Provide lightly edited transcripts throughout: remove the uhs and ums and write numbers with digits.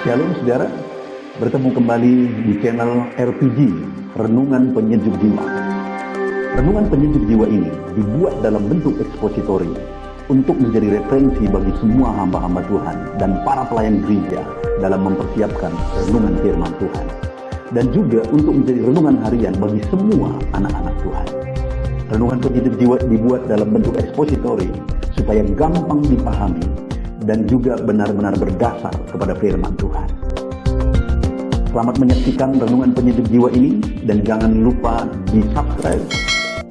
Shalom saudara, bertemu kembali di channel RPG, Renungan Penyejuk Jiwa. Renungan Penyejuk Jiwa ini dibuat dalam bentuk ekspositori untuk menjadi referensi bagi semua hamba-hamba Tuhan dan para pelayan gereja dalam mempersiapkan renungan firman Tuhan. Dan juga untuk menjadi renungan harian bagi semua anak-anak Tuhan. Renungan Penyejuk Jiwa dibuat dalam bentuk ekspositori supaya gampang dipahami dan juga benar-benar berdasar kepada firman Tuhan. Selamat menyaksikan Renungan Penyejuk Jiwa ini, dan jangan lupa di subscribe,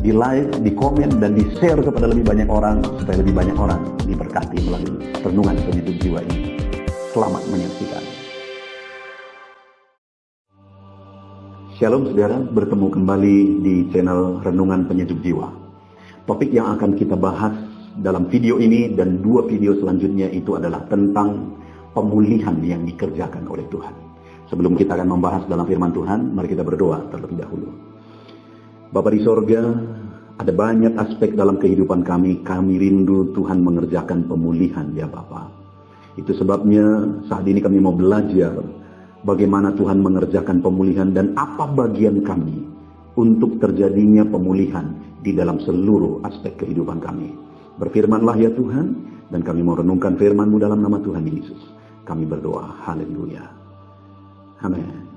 di like, di komen, dan di share kepada lebih banyak orang supaya lebih banyak orang diberkati melalui Renungan Penyejuk Jiwa ini. Selamat menyaksikan. Shalom saudara, bertemu kembali di channel Renungan Penyejuk Jiwa. Topik yang akan kita bahas dalam video ini dan dua video selanjutnya itu adalah tentang pemulihan yang dikerjakan oleh Tuhan. Sebelum kita akan membahas dalam firman Tuhan, mari kita berdoa terlebih dahulu. Bapa di sorga, ada banyak aspek dalam kehidupan kami. Kami rindu Tuhan mengerjakan pemulihan ya Bapa. Itu sebabnya saat ini kami mau belajar bagaimana Tuhan mengerjakan pemulihan dan apa bagian kami untuk terjadinya pemulihan di dalam seluruh aspek kehidupan kami. Berfirmanlah ya Tuhan, dan kami mau renungkan firman-Mu dalam nama Tuhan Yesus. Kami berdoa, haleluya. Amin.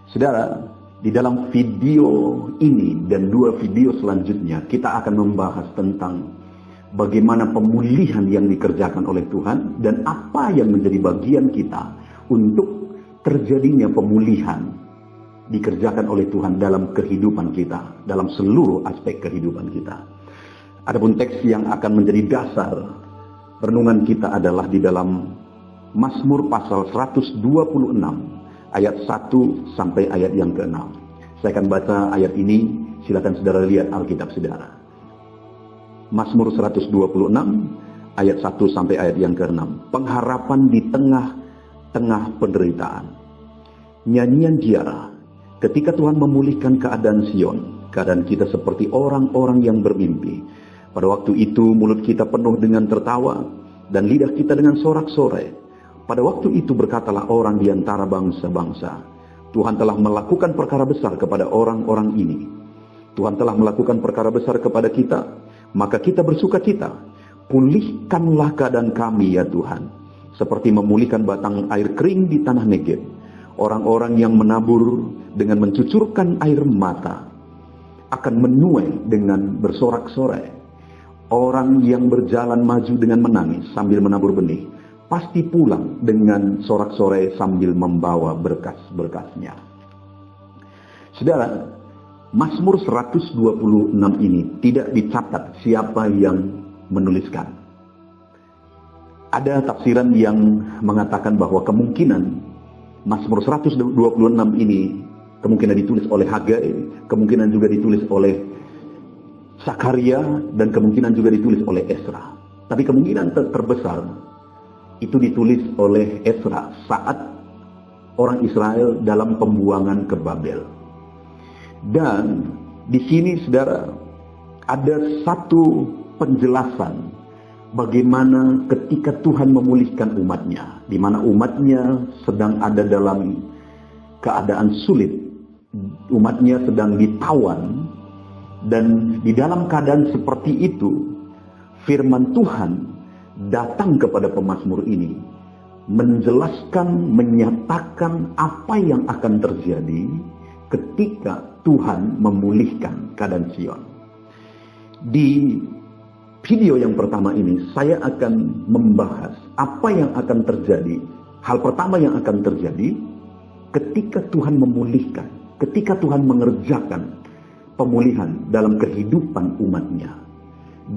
Saudara, di dalam video ini dan dua video selanjutnya, kita akan membahas tentang bagaimana pemulihan yang dikerjakan oleh Tuhan dan apa yang menjadi bagian kita untuk terjadinya pemulihan dikerjakan oleh Tuhan dalam kehidupan kita, dalam seluruh aspek kehidupan kita. Adapun teks yang akan menjadi dasar renungan kita adalah di dalam Mazmur pasal 126 ayat 1 sampai ayat yang ke-6. Saya akan baca ayat ini, silakan saudara lihat Alkitab saudara. Mazmur 126 ayat 1 sampai ayat yang ke-6. Pengharapan di tengah-tengah penderitaan. Nyanyian ziarah. Ketika Tuhan memulihkan keadaan Sion, keadaan kita seperti orang-orang yang bermimpi. Pada waktu itu mulut kita penuh dengan tertawa dan lidah kita dengan sorak-sorai. Pada waktu itu berkatalah orang di antara bangsa-bangsa, Tuhan telah melakukan perkara besar kepada orang-orang ini. Tuhan telah melakukan perkara besar kepada kita, maka kita bersukacita. Pulihkanlah keadaan kami ya Tuhan, seperti memulihkan batang air kering di tanah Negeb. Orang-orang yang menabur dengan mencucurkan air mata akan menuai dengan bersorak-sorai. Orang yang berjalan maju dengan menangis sambil menabur benih, pasti pulang dengan sorak-sorai sambil membawa berkas-berkasnya. Saudara, Mazmur 126 ini tidak dicatat siapa yang menuliskan. Ada tafsiran yang mengatakan bahwa kemungkinan Mazmur 126 ini kemungkinan ditulis oleh Hagai, kemungkinan juga ditulis oleh Zakaria, dan kemungkinan juga ditulis oleh Ezra. Tapi kemungkinan terbesar itu ditulis oleh Ezra saat orang Israel dalam pembuangan ke Babel. Dan di sini saudara ada satu penjelasan bagaimana ketika Tuhan memulihkan umatnya, di mana umatnya sedang ada dalam keadaan sulit, umatnya sedang ditawan. Dan di dalam keadaan seperti itu, firman Tuhan datang kepada pemazmur ini, menjelaskan, menyatakan apa yang akan terjadi ketika Tuhan memulihkan keadaan Sion. Di video yang pertama ini, saya akan membahas apa yang akan terjadi. Hal pertama yang akan terjadi ketika Tuhan memulihkan, ketika Tuhan mengerjakan pemulihan dalam kehidupan umatnya,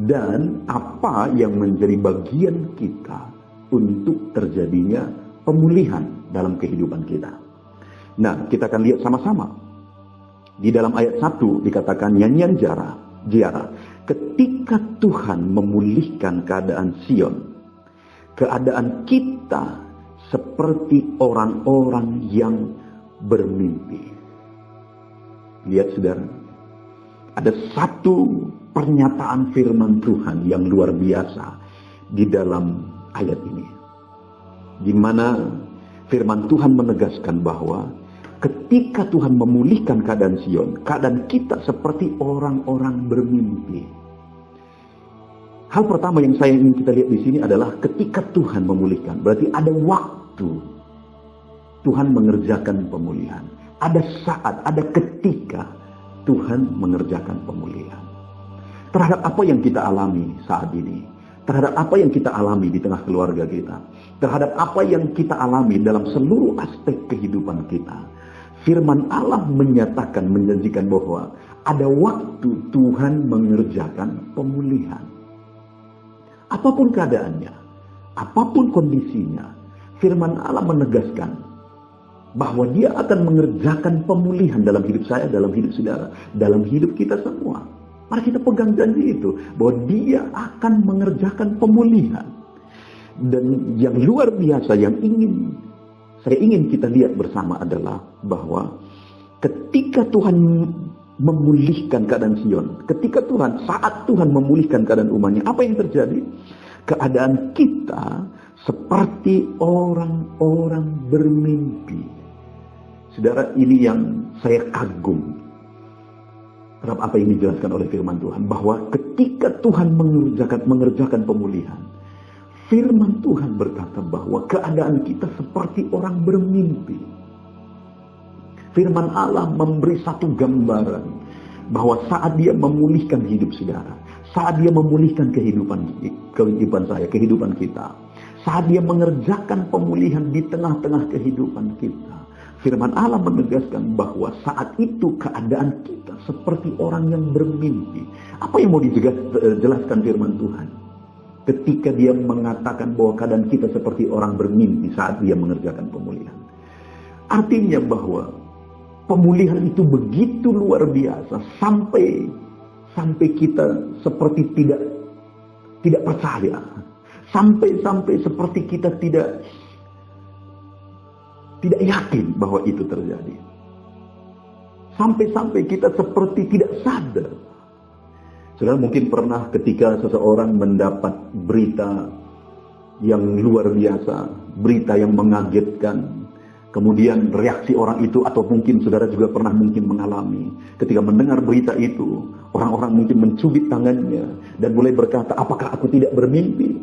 dan apa yang menjadi bagian kita untuk terjadinya pemulihan dalam kehidupan kita. Nah, kita akan lihat sama-sama. Di dalam ayat 1 dikatakan nyanyian ziarah. Ketika Tuhan memulihkan keadaan Sion, keadaan kita seperti orang-orang yang bermimpi. Lihat saudara, ada satu pernyataan firman Tuhan yang luar biasa di dalam ayat ini, di mana Firman Tuhan menegaskan bahwa ketika Tuhan memulihkan keadaan Sion, keadaan kita seperti orang-orang bermimpi. Hal pertama yang saya ingin kita lihat di sini adalah ketika Tuhan memulihkan, berarti ada waktu Tuhan mengerjakan pemulihan. Ada saat, ada ketika Tuhan mengerjakan pemulihan. Terhadap apa yang kita alami saat ini, terhadap apa yang kita alami di tengah keluarga kita, terhadap apa yang kita alami dalam seluruh aspek kehidupan kita, firman Allah menyatakan, menjanjikan bahwa ada waktu Tuhan mengerjakan pemulihan. Apapun keadaannya, apapun kondisinya, firman Allah menegaskan bahwa Dia akan mengerjakan pemulihan dalam hidup saya, dalam hidup saudara, dalam hidup kita semua. Mari kita pegang janji itu, bahwa Dia akan mengerjakan pemulihan. Dan yang luar biasa yang saya ingin kita lihat bersama adalah bahwa ketika Tuhan memulihkan keadaan Sion, saat Tuhan memulihkan keadaan umatnya, apa yang terjadi? Keadaan kita seperti orang-orang bermimpi. Saudara, ini yang saya kagum terhadap apa yang dijelaskan oleh firman Tuhan, bahwa ketika Tuhan mengerjakan pemulihan, firman Tuhan berkata bahwa keadaan kita seperti orang bermimpi. Firman Allah memberi satu gambaran bahwa saat Dia memulihkan hidup saudara, saat Dia memulihkan kehidupan saya, kehidupan kita, saat Dia mengerjakan pemulihan di tengah-tengah kehidupan kita, firman Allah menegaskan bahwa saat itu keadaan kita seperti orang yang bermimpi. Apa yang mau dijelaskan firman Tuhan? Ketika Dia mengatakan bahwa keadaan kita seperti orang bermimpi saat Dia mengerjakan pemulihan. Artinya bahwa pemulihan itu begitu luar biasa sampai kita seperti tidak percaya. Sampai seperti kita tidak yakin bahwa itu terjadi. Sampai kita seperti tidak sadar. Saudara mungkin pernah ketika seseorang mendapat berita yang luar biasa, berita yang mengagetkan, kemudian reaksi orang itu, atau mungkin saudara juga pernah mungkin mengalami, ketika mendengar berita itu, orang-orang mungkin mencubit tangannya dan mulai berkata, apakah aku tidak bermimpi?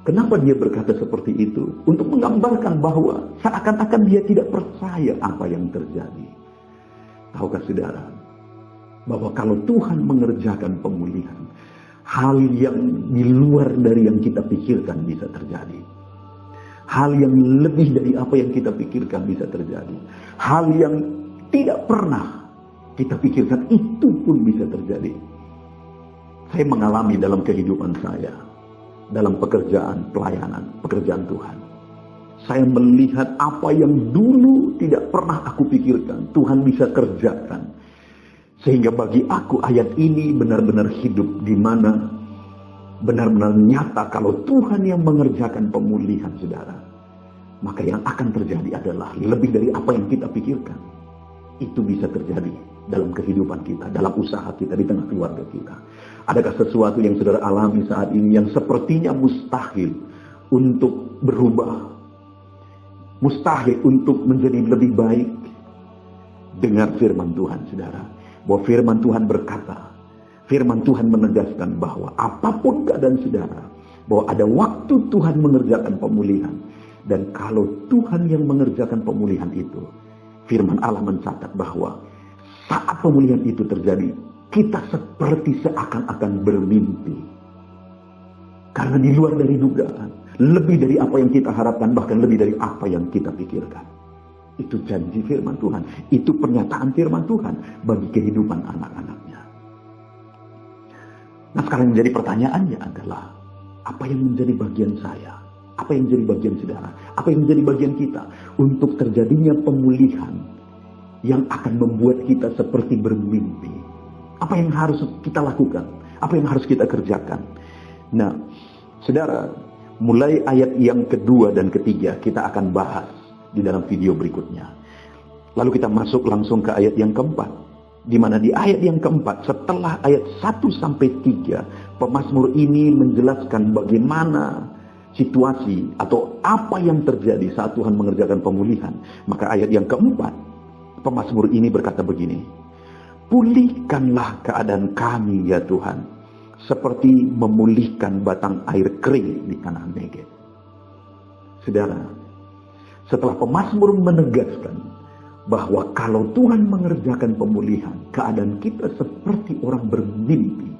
Kenapa dia berkata seperti itu? Untuk menggambarkan bahwa seakan-akan dia tidak percaya apa yang terjadi. Tahukah saudara, bahwa kalau Tuhan mengerjakan pemulihan, hal yang di luar dari yang kita pikirkan bisa terjadi. Hal yang lebih dari apa yang kita pikirkan bisa terjadi. Hal yang tidak pernah kita pikirkan itu pun bisa terjadi. Saya mengalami dalam kehidupan saya, dalam pekerjaan pelayanan, pekerjaan Tuhan. Saya melihat apa yang dulu tidak pernah aku pikirkan, Tuhan bisa kerjakan. Sehingga bagi aku ayat ini benar-benar hidup, di mana benar-benar nyata kalau Tuhan yang mengerjakan pemulihan saudara, maka yang akan terjadi adalah lebih dari apa yang kita pikirkan. Itu bisa terjadi dalam kehidupan kita, dalam usaha kita, di tengah keluarga kita. Adakah sesuatu yang saudara alami saat ini yang sepertinya mustahil untuk berubah, mustahil untuk menjadi lebih baik? Dengar firman Tuhan saudara, bahwa firman Tuhan berkata, firman Tuhan menegaskan bahwa apapun keadaan saudara, bahwa ada waktu Tuhan mengerjakan pemulihan. Dan kalau Tuhan yang mengerjakan pemulihan itu, firman Allah mencatat bahwa saat pemulihan itu terjadi, kita seperti seakan-akan bermimpi. Karena di luar dari dugaan, lebih dari apa yang kita harapkan, bahkan lebih dari apa yang kita pikirkan. Itu janji firman Tuhan, itu pernyataan firman Tuhan bagi kehidupan anak-anaknya. Nah sekarang menjadi pertanyaannya adalah, apa yang menjadi bagian saya? Apa yang menjadi bagian saudara? Apa yang menjadi bagian kita untuk terjadinya pemulihan yang akan membuat kita seperti bermimpi? Apa yang harus kita lakukan? Apa yang harus kita kerjakan? Nah, saudara, mulai ayat yang kedua dan ketiga kita akan bahas di dalam video berikutnya. Lalu kita masuk langsung ke ayat yang keempat, di mana di ayat yang keempat setelah ayat 1 sampai 3, pemazmur ini menjelaskan bagaimana situasi atau apa yang terjadi saat Tuhan mengerjakan pemulihan, maka ayat yang keempat, pemazmur ini berkata begini, pulihkanlah keadaan kami ya Tuhan, seperti memulihkan batang air kering di tanah Negeb. Saudara, setelah pemazmur menegaskan bahwa kalau Tuhan mengerjakan pemulihan, keadaan kita seperti orang bermimpi,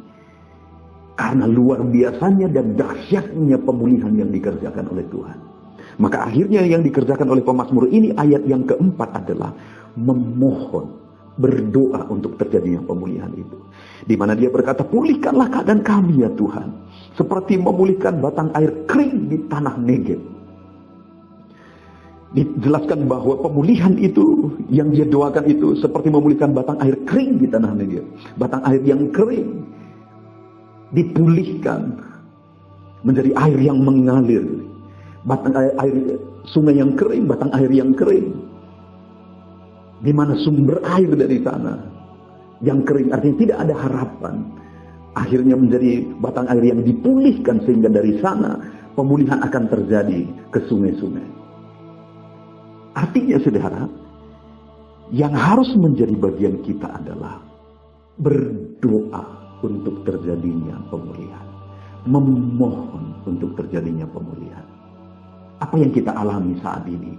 karena luar biasanya dan dahsyatnya pemulihan yang dikerjakan oleh Tuhan. Maka akhirnya yang dikerjakan oleh pemazmur ini, ayat yang keempat adalah memohon, berdoa untuk terjadinya pemulihan itu. Di mana dia berkata, pulihkanlah keadaan kami ya Tuhan, seperti memulihkan batang air kering di tanah Negeb. Dijelaskan bahwa pemulihan itu yang dia doakan itu seperti memulihkan batang air kering di tanah Negeb. Batang air yang kering dipulihkan menjadi air yang mengalir. Batang air sungai yang kering, batang air yang kering, di mana sumber air dari sana yang kering, artinya tidak ada harapan, akhirnya menjadi batang air yang dipulihkan, sehingga dari sana pemulihan akan terjadi ke sungai-sungai. Artinya saudara, yang harus menjadi bagian kita adalah berdoa untuk terjadinya pemulihan, memohon untuk terjadinya pemulihan. Apa yang kita alami saat ini,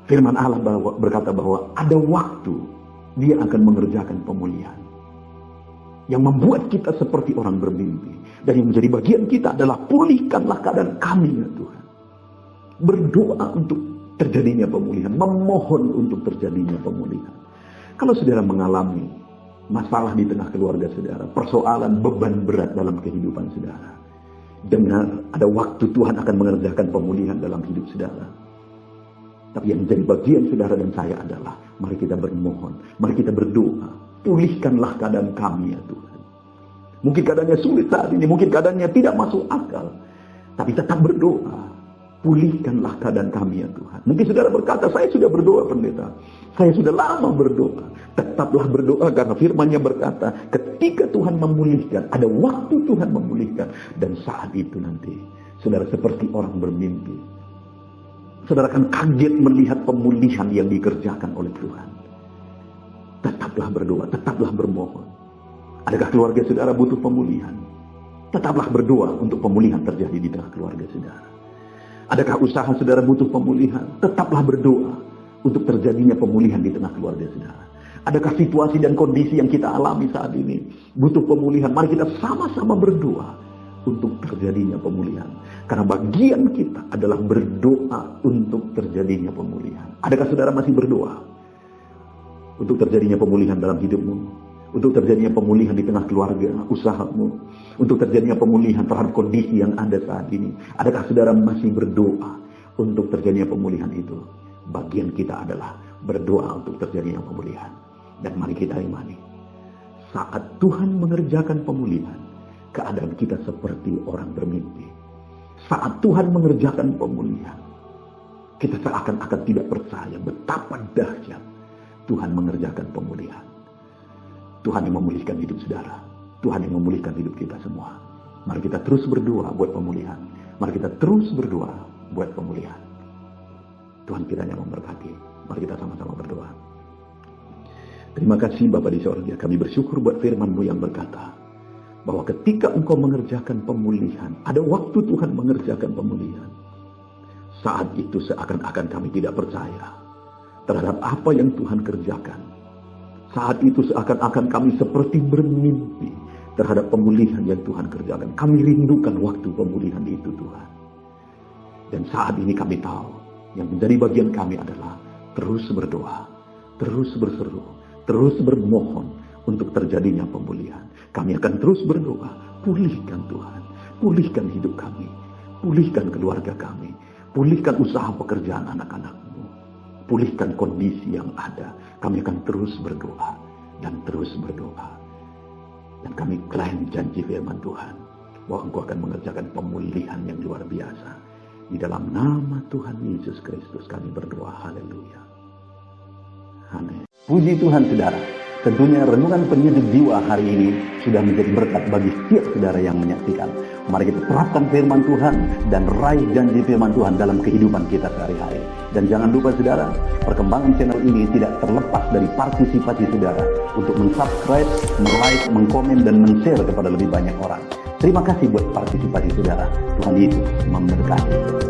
firman Allah berkata bahwa ada waktu Dia akan mengerjakan pemulihan yang membuat kita seperti orang bermimpi, dan yang menjadi bagian kita adalah pulihkanlah keadaan kami ya Tuhan. Berdoa untuk terjadinya pemulihan, memohon untuk terjadinya pemulihan. Kalau saudara mengalami masalah di tengah keluarga saudara, persoalan beban berat dalam kehidupan saudara, dengar ada waktu Tuhan akan mengerjakan pemulihan dalam hidup saudara. Tapi yang menjadi bagian saudara dan saya adalah, mari kita bermohon, mari kita berdoa, pulihkanlah keadaan kami ya Tuhan. Mungkin keadaannya sulit saat ini, mungkin keadaannya tidak masuk akal, tapi tetap berdoa, pulihkanlah keadaan kami ya Tuhan. Mungkin saudara berkata, saya sudah berdoa pendeta, saya sudah lama berdoa. Tetaplah berdoa, karena firman-Nya berkata, ketika Tuhan memulihkan, ada waktu Tuhan memulihkan, dan saat itu nanti saudara seperti orang bermimpi. Saudara akan kaget melihat pemulihan yang dikerjakan oleh Tuhan. Tetaplah berdoa, tetaplah bermohon. Adakah keluarga saudara butuh pemulihan? Tetaplah berdoa untuk pemulihan terjadi di tengah keluarga saudara. Adakah usaha saudara butuh pemulihan? Tetaplah berdoa untuk terjadinya pemulihan di tengah keluarga saudara. Adakah situasi dan kondisi yang kita alami saat ini butuh pemulihan? Mari kita sama-sama berdoa untuk terjadinya pemulihan. Karena bagian kita adalah berdoa untuk terjadinya pemulihan. Adakah saudara masih berdoa untuk terjadinya pemulihan dalam hidupmu? Untuk terjadinya pemulihan di tengah keluarga, usahamu? Untuk terjadinya pemulihan terhadap kondisi yang ada saat ini? Adakah saudara masih berdoa untuk terjadinya pemulihan itu? Bagian kita adalah berdoa untuk terjadinya pemulihan. Dan mari kita imani, saat Tuhan mengerjakan pemulihan, keadaan kita seperti orang bermimpi. Saat Tuhan mengerjakan pemulihan, kita seakan-akan tidak percaya betapa dahsyat Tuhan mengerjakan pemulihan. Tuhan yang memulihkan hidup saudara, Tuhan yang memulihkan hidup kita semua. Mari kita terus berdoa buat pemulihan. Mari kita terus berdoa buat pemulihan. Tuhan kiranya memberkati. Mari kita sama-sama berdoa. Terima kasih Bapa di sorga, kami bersyukur buat firman-Mu yang berkata bahwa ketika Engkau mengerjakan pemulihan, ada waktu Tuhan mengerjakan pemulihan. Saat itu seakan-akan kami tidak percaya terhadap apa yang Tuhan kerjakan. Saat itu seakan-akan kami seperti bermimpi terhadap pemulihan yang Tuhan kerjakan. Kami rindukan waktu pemulihan itu Tuhan. Dan saat ini kami tahu yang menjadi bagian kami adalah terus berdoa, terus berseru, terus bermohon untuk terjadinya pemulihan. Kami akan terus berdoa, pulihkan Tuhan, pulihkan hidup kami, pulihkan keluarga kami, pulihkan usaha pekerjaan anak-anak-Mu, pulihkan kondisi yang ada. Kami akan terus berdoa dan terus berdoa. Dan kami klaim janji firman Tuhan bahwa Engkau akan mengerjakan pemulihan yang luar biasa. Di dalam nama Tuhan Yesus Kristus kami berdoa. Haleluya. Amin. Puji Tuhan saudara. Tentunya renungan penyejuk jiwa hari ini sudah menjadi berkat bagi setiap saudara yang menyaksikan. Mari kita terapkan firman Tuhan dan raih janji firman Tuhan dalam kehidupan kita sehari-hari. Dan jangan lupa saudara, perkembangan channel ini tidak terlepas dari partisipasi saudara untuk mensubscribe, like, mengkomen, dan men-share kepada lebih banyak orang. Terima kasih buat partisipasi saudara. Tuhan Yesus memberkati.